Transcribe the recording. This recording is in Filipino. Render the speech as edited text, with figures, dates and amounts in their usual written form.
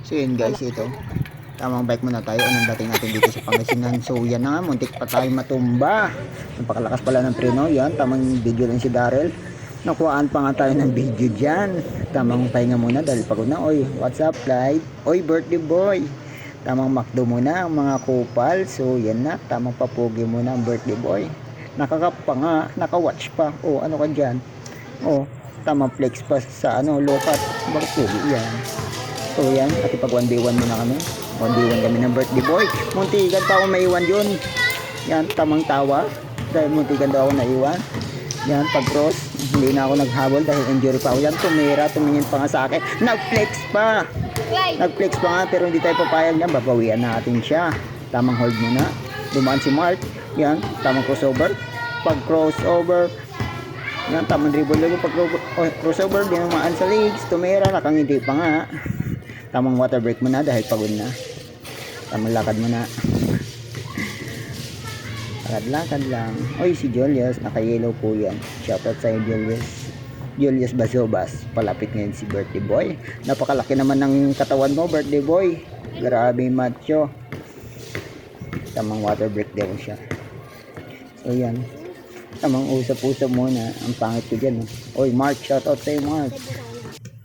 So yun guys, ito. Tamang bike muna tayo. Anong dating natin dito sa Pangasinan. So yan na nga, muntik pa tayo matumba. Napakalakas pala ng preno. Yan, tamang video lang si Daryl. Nakuhaan pa nga tayo ng video dyan. Tamang pahinga muna dahil pagod na. Oy, what's up, Clyde? Oy, birthday boy. Tamang makdo muna ang mga kupal. So yan na, tamang papugi muna ang birthday boy. Nakakap pa nga, nakawatch pa. Oh, ano ka dyan? Oh, tamang flex pa sa lokat. Bakit pugi yan? So yan, at ipag 1v1 muna kami. 1v1 kami ng birthday boy. Muntikan pa ako maiwan yun. Yan, tamang tawa. Dahil muntikan daw ako naiwan. Yan, pag cross, hindi na ako naghabol dahil injury pa ako. Yan, tumingin pa nga sa akin. Nag-flex pa. Nag-flex pa nga pero hindi tayo papayag niyan. Babawian natin siya. Tamang hold muna. Dumaan si Mark. Yan, tamang crossover. Pag crossover, yan, tamang dribble lang pag crossover. Dinamaan sa legs. Tumira, nakangiti pa nga. Tamang water break muna dahil pagod na. Tamang lakad muna. Lakad lang. Oy, si Julius, naka-yellow po yan. Shoutout sa'yo, Julius. Julius Basobas. Palapit ngayon si birthday boy. Napakalaki naman ng katawan mo, birthday boy. Grabe macho. Tamang water break daw siya. So, yan. Tamang usap-usap muna. Ang pangit ko dyan. Oy, Mark, shoutout sa'yo, Mark.